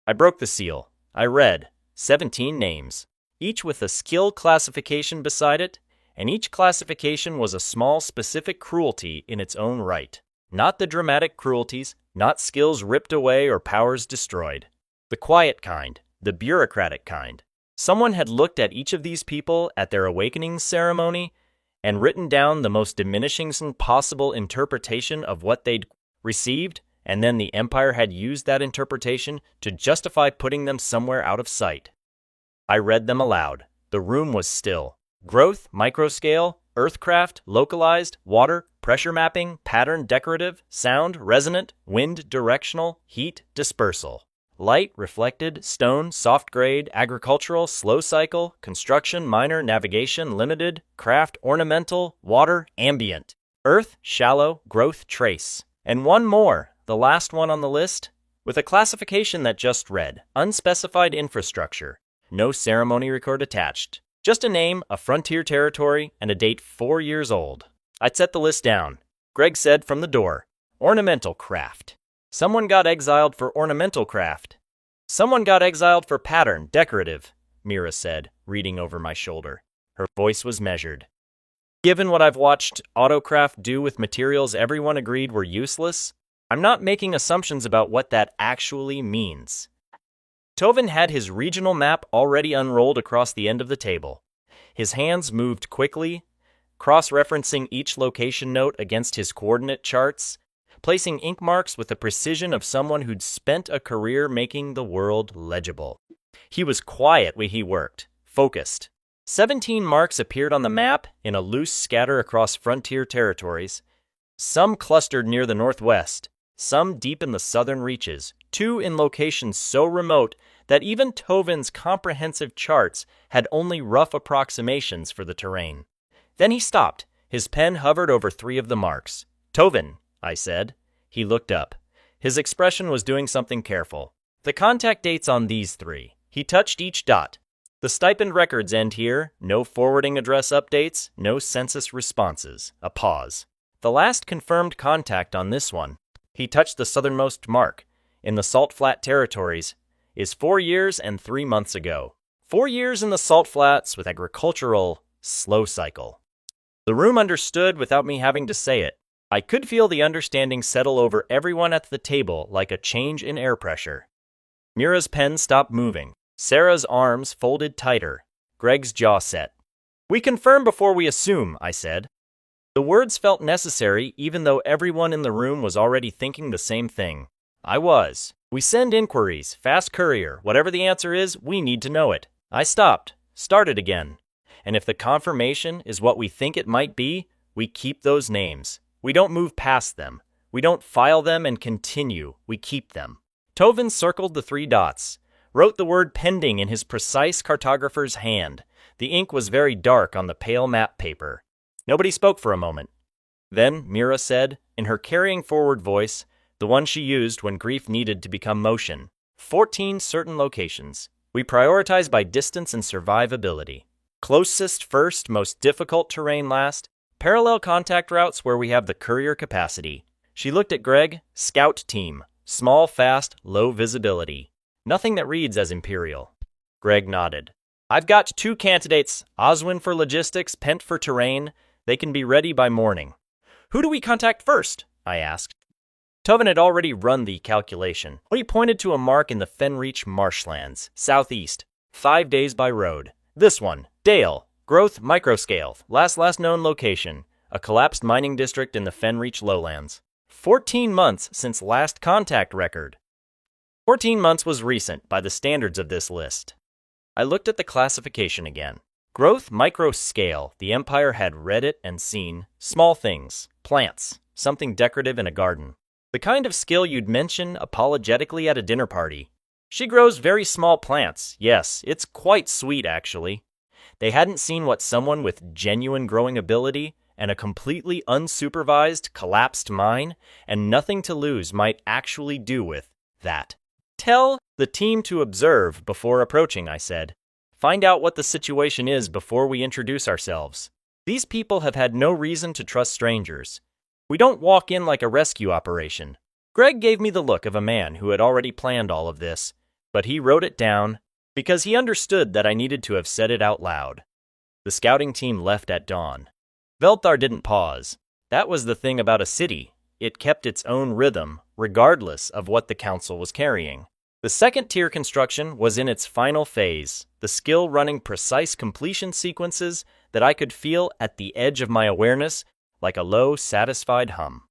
I broke the seal. I read 17 names, each with a skill classification beside it, and each classification was a small specific cruelty in its own right. Not the dramatic cruelties, not skills ripped away or powers destroyed. The quiet kind, the bureaucratic kind. Someone had looked at each of these people at their awakening ceremony and written down the most diminishing possible interpretation of what they'd received, and then the Empire had used that interpretation to justify putting them somewhere out of sight. I read them aloud. The room was still. Growth, microscale, earthcraft, localized, water, pressure mapping, pattern, decorative, sound, resonant, wind, directional, heat, dispersal. Light, reflected, stone, soft grade, agricultural, slow cycle, construction, minor, navigation, limited, craft, ornamental, water, ambient. Earth, shallow, growth, trace. And one more, the last one on the list, with a classification that just read, unspecified infrastructure. No ceremony record attached. Just a name, a frontier territory, and a date 4 years old. I'd set the list down. Greg said from the door, ornamental craft. Someone got exiled for ornamental craft. Someone got exiled for pattern, decorative, Mira said, reading over my shoulder. Her voice was measured. Given what I've watched Autocraft do with materials everyone agreed were useless, I'm not making assumptions about what that actually means. Tovin had his regional map already unrolled across the end of the table. His hands moved quickly, cross-referencing each location note against his coordinate charts, placing ink marks with the precision of someone who'd spent a career making the world legible. He was quiet when he worked, focused. 17 marks appeared on the map in a loose scatter across frontier territories, some clustered near the northwest, some deep in the southern reaches, 2 in locations so remote that even Tovin's comprehensive charts had only rough approximations for the terrain. Then he stopped. His pen hovered over 3 of the marks. Tovin, I said. He looked up. His expression was doing something careful. The contact dates on these 3. He touched each dot. The stipend records end here. No forwarding address updates. No census responses. A pause. The last confirmed contact on this one, he touched the southernmost mark, in the Salt Flat territories, is 4 years and 3 months ago. 4 years in the Salt Flats with agricultural slow cycle. The room understood without me having to say it. I could feel the understanding settle over everyone at the table like a change in air pressure. Mira's pen stopped moving. Sarah's arms folded tighter. Greg's jaw set. We confirm before we assume, I said. The words felt necessary even though everyone in the room was already thinking the same thing. I was. We send inquiries, fast courier, whatever the answer is, we need to know it. I stopped, started again. And if the confirmation is what we think it might be, we keep those names. We don't move past them. We don't file them and continue. We keep them. Tovin circled the 3 dots, wrote the word pending in his precise cartographer's hand. The ink was very dark on the pale map paper. Nobody spoke for a moment. Then Mira said, in her carrying forward voice, the one she used when grief needed to become motion, 14 certain locations. We prioritize by distance and survivability. Closest first, most difficult terrain last. Parallel contact routes where we have the courier capacity. She looked at Greg. Scout team. Small, fast, low visibility. Nothing that reads as Imperial. Greg nodded. I've got 2 candidates, Oswin for logistics, Pent for terrain. They can be ready by morning. Who do we contact first? I asked. Tovin had already run the calculation. He pointed to a mark in the Fenreach marshlands, southeast, 5 days by road. This one, Dale, growth microscale, last known location, a collapsed mining district in the Fenreach lowlands. 14 months since last contact record. 14 months was recent by the standards of this list. I looked at the classification again. Growth microscale, the Empire had read it and seen. Small things, plants, something decorative in a garden. The kind of skill you'd mention apologetically at a dinner party. She grows very small plants. Yes, it's quite sweet actually. They hadn't seen what someone with genuine growing ability and a completely unsupervised, collapsed mine and nothing to lose might actually do with that. Tell the team to observe before approaching, I said. Find out what the situation is before we introduce ourselves. These people have had no reason to trust strangers. We don't walk in like a rescue operation. Greg gave me the look of a man who had already planned all of this, but he wrote it down because he understood that I needed to have said it out loud. The scouting team left at dawn. Velthar didn't pause. That was the thing about a city. It kept its own rhythm, regardless of what the council was carrying. The second-tier construction was in its final phase, the skill running precise completion sequences that I could feel at the edge of my awareness like a low, satisfied hum.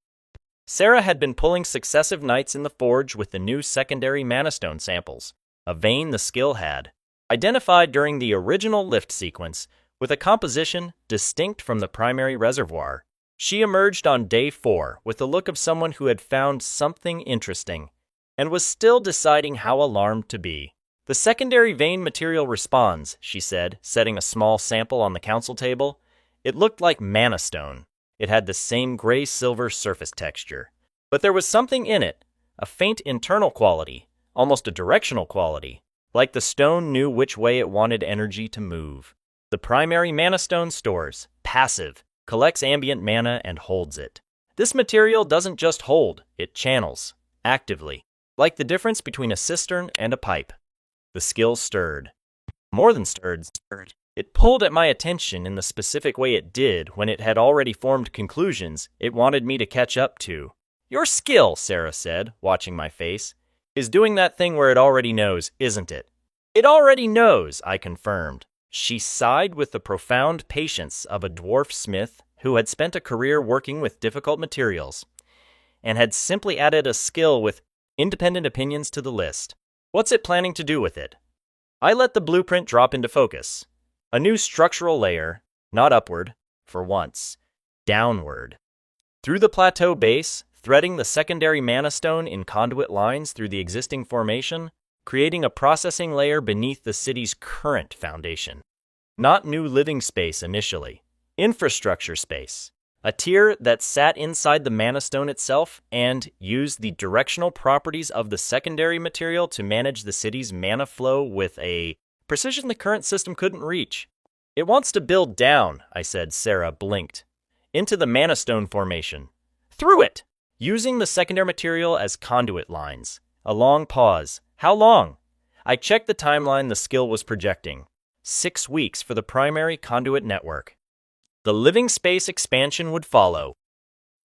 Sarah had been pulling successive nights in the forge with the new secondary manastone samples, a vein the skill had, identified during the original lift sequence with a composition distinct from the primary reservoir. She emerged on day 4 with the look of someone who had found something interesting and was still deciding how alarmed to be. The secondary vein material responds, she said, setting a small sample on the council table. It looked like manastone. It had the same gray-silver surface texture. But there was something in it, a faint internal quality, almost a directional quality, like the stone knew which way it wanted energy to move. The primary manastone stores, passive, collects ambient mana and holds it. This material doesn't just hold, it channels, actively, like the difference between a cistern and a pipe. The skill stirred. More than stirred. It pulled at my attention in the specific way it did when it had already formed conclusions it wanted me to catch up to. Your skill, Sarah said, watching my face, is doing that thing where it already knows, isn't it? It already knows, I confirmed. She sighed with the profound patience of a dwarf smith who had spent a career working with difficult materials, and had simply added a skill with independent opinions to the list. What's it planning to do with it? I let the blueprint drop into focus. A new structural layer, not upward, for once, downward. Through the plateau base, threading the secondary manastone in conduit lines through the existing formation, creating a processing layer beneath the city's current foundation. Not new living space initially, infrastructure space. A tier that sat inside the manastone itself and used the directional properties of the secondary material to manage the city's mana flow with a precision the current system couldn't reach. It wants to build down, I said. Sarah blinked. Into the manastone formation. Through it! Using the secondary material as conduit lines. A long pause. How long? I checked the timeline the skill was projecting. 6 weeks for the primary conduit network. The living space expansion would follow.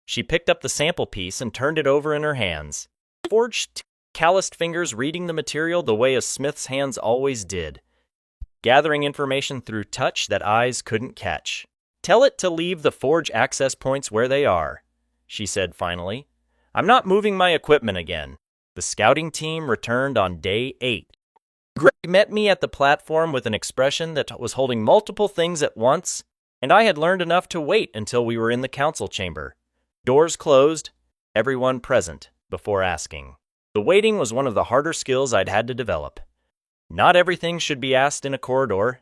She picked up the sample piece and turned it over in her hands. Forged, calloused fingers reading the material the way a smith's hands always did. Gathering information through touch that eyes couldn't catch. Tell it to leave the forge access points where they are, she said finally. I'm not moving my equipment again. The scouting team returned on day 8. Greg met me at the platform with an expression that was holding multiple things at once, and I had learned enough to wait until we were in the council chamber. Doors closed, everyone present, before asking. The waiting was one of the harder skills I'd had to develop. Not everything should be asked in a corridor.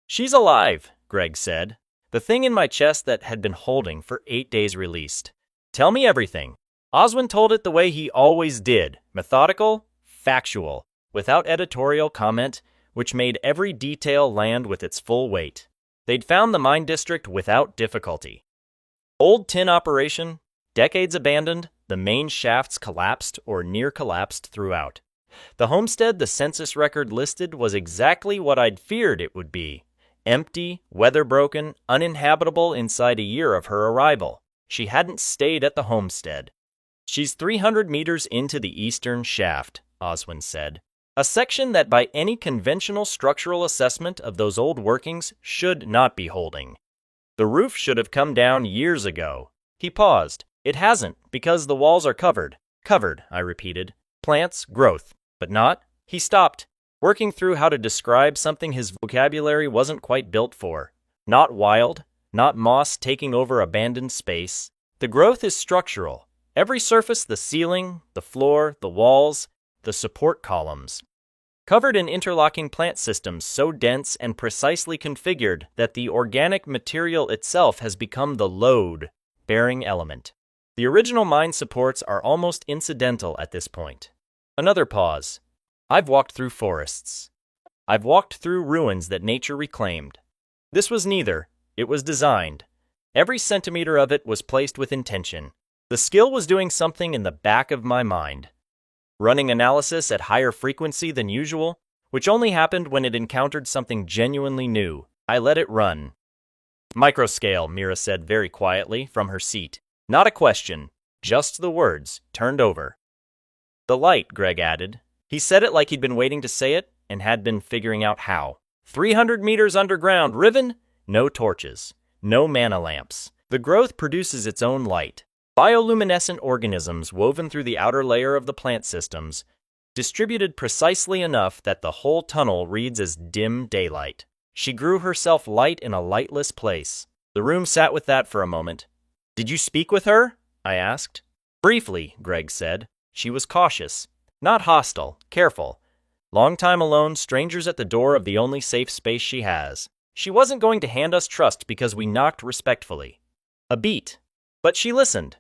She's alive, Greg said. The thing in my chest that had been holding for 8 days released. Tell me everything. Oswin told it the way he always did, methodical, factual, without editorial comment, which made every detail land with its full weight. They'd found the mine district without difficulty. Old tin operation, decades abandoned, the main shafts collapsed or near collapsed throughout. The homestead the census record listed was exactly what I'd feared it would be. Empty, weather-broken, uninhabitable inside a year of her arrival. She hadn't stayed at the homestead. "She's 300 meters into the eastern shaft," Oswin said. "A section that by any conventional structural assessment of those old workings should not be holding. The roof should have come down years ago." He paused. "It hasn't, because the walls are covered." "Covered," I repeated. "Plants, growth, but not." He stopped, working through how to describe something his vocabulary wasn't quite built for. Not wild, not moss taking over abandoned space. The growth is structural. Every surface, the ceiling, the floor, the walls, the support columns. Covered in interlocking plant systems so dense and precisely configured that the organic material itself has become the load-bearing element. The original mine supports are almost incidental at this point. Another pause. I've walked through forests. I've walked through ruins that nature reclaimed. This was neither. It was designed. Every centimeter of it was placed with intention. The skill was doing something in the back of my mind. Running analysis at higher frequency than usual, which only happened when it encountered something genuinely new. I let it run. "Microscale," Mira said very quietly from her seat. Not a question, just the words, turned over. "The light," Greg added. He said it like he'd been waiting to say it and had been figuring out how. 300 meters underground, Riven? No torches. No mana lamps. The growth produces its own light. Bioluminescent organisms woven through the outer layer of the plant systems, distributed precisely enough that the whole tunnel reads as dim daylight. She grew herself light in a lightless place. The room sat with that for a moment. "Did you speak with her?" I asked. "Briefly," Greg said. "She was cautious. Not hostile, careful. Long time alone, strangers at the door of the only safe space she has. She wasn't going to hand us trust because we knocked respectfully. A beat. But she listened.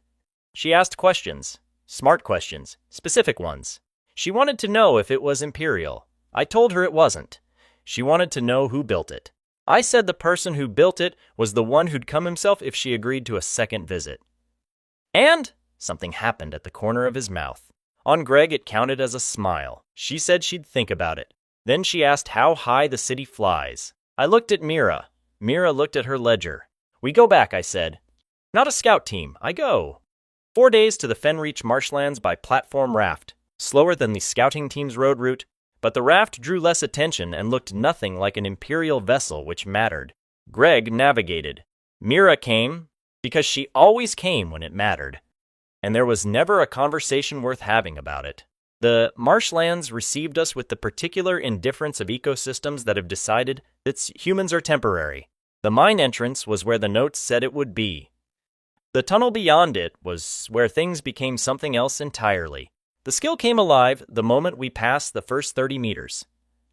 She asked questions. Smart questions. Specific ones. She wanted to know if it was imperial. I told her it wasn't. She wanted to know who built it. I said the person who built it was the one who'd come himself if she agreed to a second visit. And something happened at the corner of his mouth. On Greg, it counted as a smile. She said she'd think about it. Then she asked how high the city flies. I looked at Mira. Mira looked at her ledger. "We go back," I said. "Not a scout team. I go. 4 days to the Ashfen Reaches marshlands by platform raft. Slower than the scouting team's road route, but the raft drew less attention and looked nothing like an imperial vessel which mattered. Greg navigated. Mira came, because she always came when it mattered. And there was never a conversation worth having about it. The marshlands received us with the particular indifference of ecosystems that have decided that humans are temporary. The mine entrance was where the notes said it would be. The tunnel beyond it was where things became something else entirely. The skill came alive the moment we passed the first 30 meters.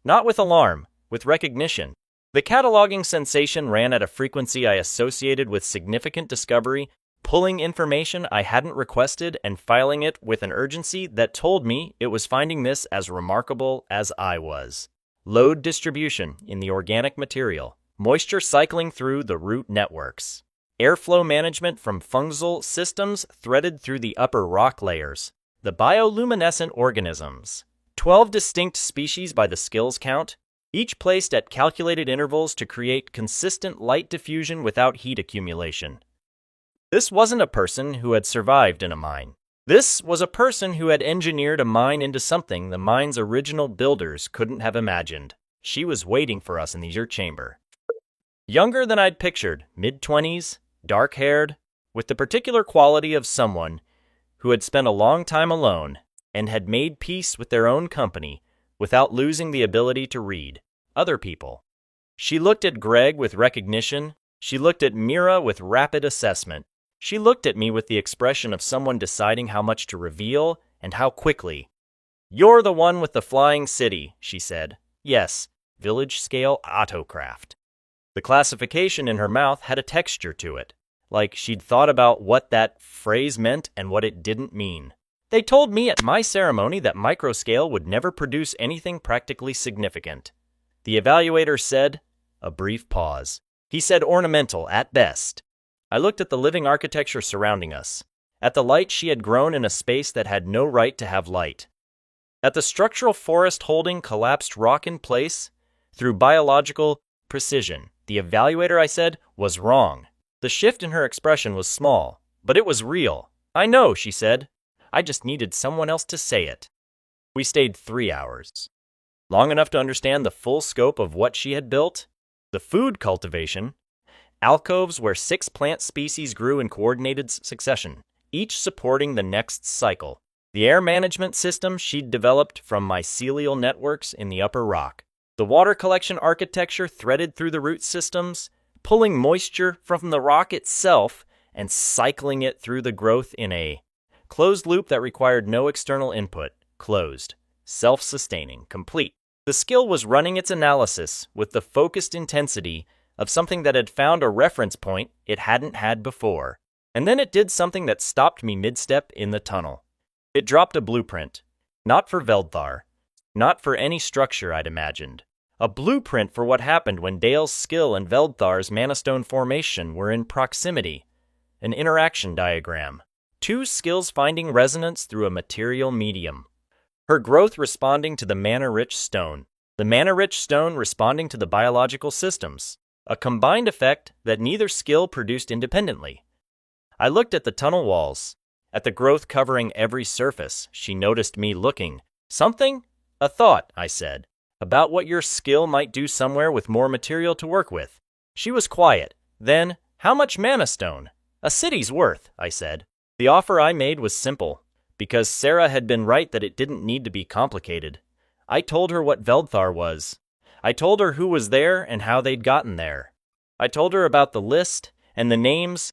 Not with alarm, with recognition. The cataloging sensation ran at a frequency I associated with significant discovery, pulling information I hadn't requested and filing it with an urgency that told me it was finding this as remarkable as I was. Load distribution in the organic material. Moisture cycling through the root networks. Airflow management from fungal systems threaded through the upper rock layers. The bioluminescent organisms. 12 distinct species by the skills count, each placed at calculated intervals to create consistent light diffusion without heat accumulation. This wasn't a person who had survived in a mine. This was a person who had engineered a mine into something the mine's original builders couldn't have imagined. She was waiting for us in the yurt chamber. Younger than I'd pictured, mid-20s, dark-haired, with the particular quality of someone who had spent a long time alone and had made peace with their own company without losing the ability to read other people. She looked at Greg with recognition. She looked at Mira with rapid assessment. She looked at me with the expression of someone deciding how much to reveal and how quickly. "You're the one with the flying city," she said. "Yes, village-scale autocraft." The classification in her mouth had a texture to it, like she'd thought about what that phrase meant and what it didn't mean. They told me at my ceremony that microscale would never produce anything practically significant. The evaluator said, a brief pause. He said ornamental at best. I looked at the living architecture surrounding us, at the light she had grown in a space that had no right to have light. At the structural forest holding collapsed rock in place, through biological precision, the evaluator, I said, was wrong. The shift in her expression was small, but it was real. I know, she said. I just needed someone else to say it. We stayed 3 hours. Long enough to understand the full scope of what she had built. The food cultivation. Alcoves where 6 plant species grew in coordinated succession, each supporting the next cycle. The air management system she'd developed from mycelial networks in the upper rock. The water collection architecture threaded through the root systems, pulling moisture from the rock itself and cycling it through the growth in a closed loop that required no external input. Closed. Self-sustaining. Complete. The skill was running its analysis with the focused intensity of something that had found a reference point it hadn't had before. And then it did something that stopped me mid-step in the tunnel. It dropped a blueprint. Not for Veldthar. Not for any structure I'd imagined. A blueprint for what happened when Dale's skill and Veldthar's mana stone formation were in proximity. An interaction diagram. 2 skills finding resonance through a material medium. Her growth responding to the mana-rich stone. The mana-rich stone responding to the biological systems. A combined effect that neither skill produced independently. I looked at the tunnel walls. At the growth covering every surface. She noticed me looking. Something? A thought, I said, about what your skill might do somewhere with more material to work with. She was quiet. Then, how much mana stone? A city's worth, I said. The offer I made was simple, because Sarah had been right that it didn't need to be complicated. I told her what Veldthar was. I told her who was there and how they'd gotten there. I told her about the list and the names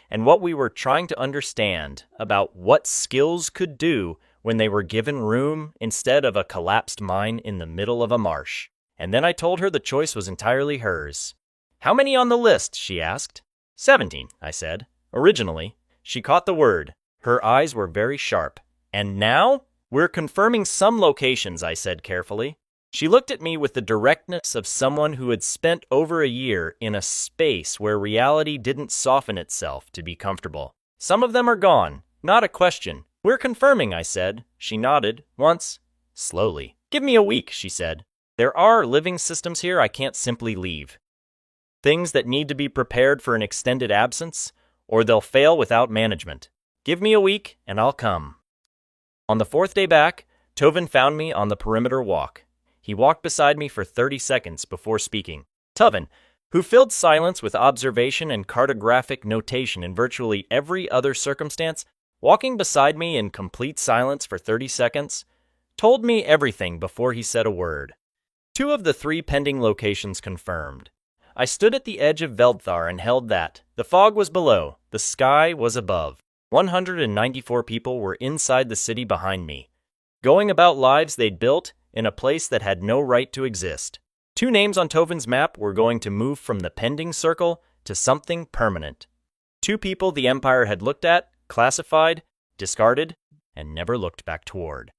and what we were trying to understand about what skills could do when they were given room instead of a collapsed mine in the middle of a marsh. And then I told her the choice was entirely hers. How many on the list? She asked. 17, I said. Originally. She caught the word. Her eyes were very sharp. And now? We're confirming some locations, I said carefully. She looked at me with the directness of someone who had spent over a year in a space where reality didn't soften itself to be comfortable. Some of them are gone. Not a question. We're confirming, I said. She nodded, once, slowly. Give me a week, she said. There are living systems here I can't simply leave. Things that need to be prepared for an extended absence, or they'll fail without management. Give me a week, and I'll come. On the 4th day back, Tovin found me on the perimeter walk. He walked beside me for 30 seconds before speaking. Tovin, who filled silence with observation and cartographic notation in virtually every other circumstance, walking beside me in complete silence for 30 seconds, told me everything before he said a word. 2 of the 3 pending locations confirmed. I stood at the edge of Veldthar and held that. The fog was below, the sky was above. 194 people were inside the city behind me, going about lives they'd built in a place that had no right to exist. 2 names on Tovin's map were going to move from the pending circle to something permanent. 2 people the Empire had looked at, classified, discarded, and never looked back toward.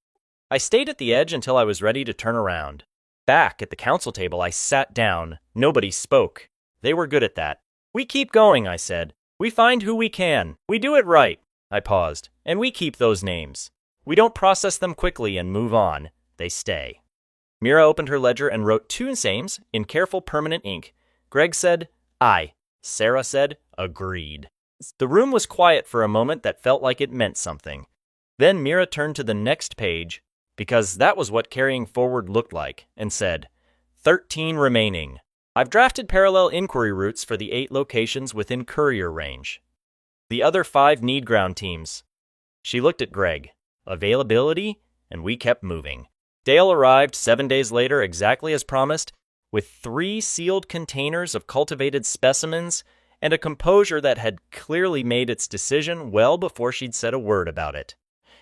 I stayed at the edge until I was ready to turn around. Back at the council table, I sat down. Nobody spoke. They were good at that. We keep going, I said. We find who we can. We do it right. I paused. And we keep those names. We don't process them quickly and move on. They stay. Mira opened her ledger and wrote 2 names in careful permanent ink. Greg said, aye. Sarah said, agreed. The room was quiet for a moment that felt like it meant something. Then Mira turned to the next page, because that was what carrying forward looked like, and said, 13 remaining. I've drafted parallel inquiry routes for the 8 locations within courier range. The other 5 need ground teams. She looked at Greg. Availability? And we kept moving. Dale arrived 7 days later exactly as promised, with 3 sealed containers of cultivated specimens and a composure that had clearly made its decision well before she'd said a word about it.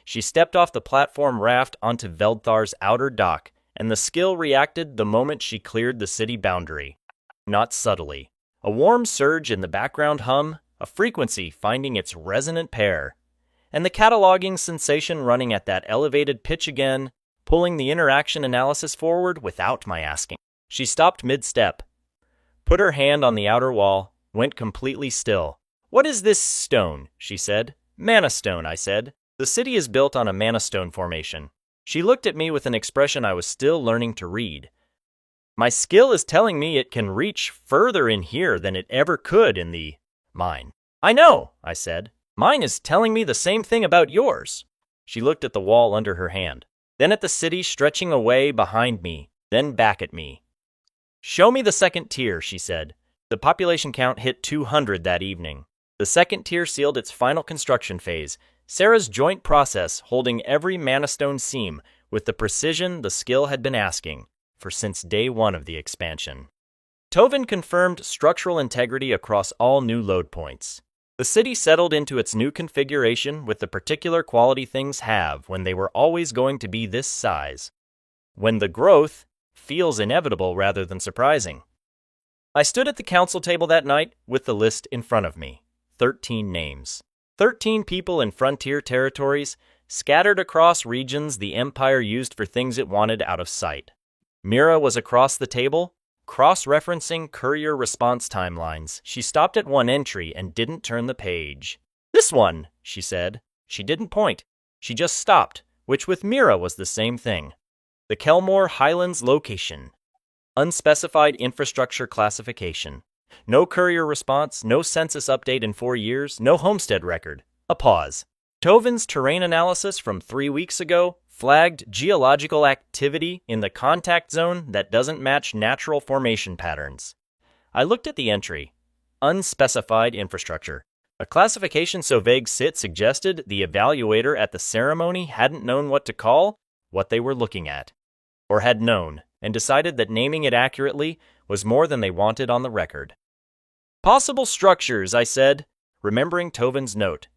She stepped off the platform raft onto Veldthar's outer dock, and the skill reacted the moment she cleared the city boundary. Not subtly. A warm surge in the background hum, a frequency finding its resonant pair, and the cataloging sensation running at that elevated pitch again, pulling the interaction analysis forward without my asking. She stopped mid-step, put her hand on the outer wall, went completely still. What is this stone? She said. Mana stone, I said. The city is built on a mana stone formation. She looked at me with an expression I was still learning to read. My skill is telling me it can reach further in here than it ever could in the mine. I know, I said. Mine is telling me the same thing about yours. She looked at the wall under her hand, then at the city stretching away behind me, then back at me. Show me the second tier, she said. The population count hit 200 that evening. The second tier sealed its final construction phase, Sarah's joint process holding every manastone seam with the precision the skill had been asking for since day one of the expansion. Tovin confirmed structural integrity across all new load points. The city settled into its new configuration with the particular quality things have when they were always going to be this size. When the growth feels inevitable rather than surprising. I stood at the council table that night with the list in front of me. 13 names. 13 people in frontier territories, scattered across regions the Empire used for things it wanted out of sight. Mira was across the table, cross-referencing courier response timelines. She stopped at one entry and didn't turn the page. This one, she said. She didn't point. She just stopped, which with Mira was the same thing. The Kelmore Highlands location. Unspecified infrastructure classification. No courier response, no census update in 4 years, no homestead record. A pause. Tovin's terrain analysis from 3 weeks ago flagged geological activity in the contact zone that doesn't match natural formation patterns. I looked at the entry. Unspecified infrastructure. A classification so vague Sit suggested the evaluator at the ceremony hadn't known what to call what they were looking at. Or had known, and decided that naming it accurately was more than they wanted on the record. Possible structures, I said, remembering Tovin's note.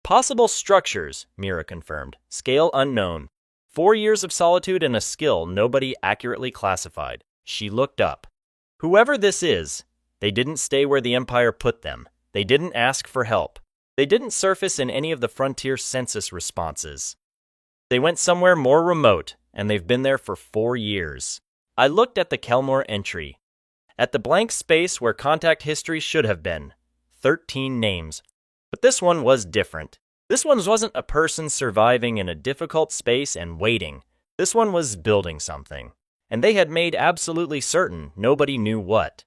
Possible structures, Mira confirmed. Scale unknown. 4 years of solitude and a skill nobody accurately classified. She looked up. Whoever this is, they didn't stay where the Empire put them. They didn't ask for help. They didn't surface in any of the frontier census responses. They went somewhere more remote, and they've been there for 4 years. I looked at the Kelmore entry. At the blank space where contact history should have been. 13 names. But this one was different. This one wasn't a person surviving in a difficult space and waiting. This one was building something. And they had made absolutely certain nobody knew what.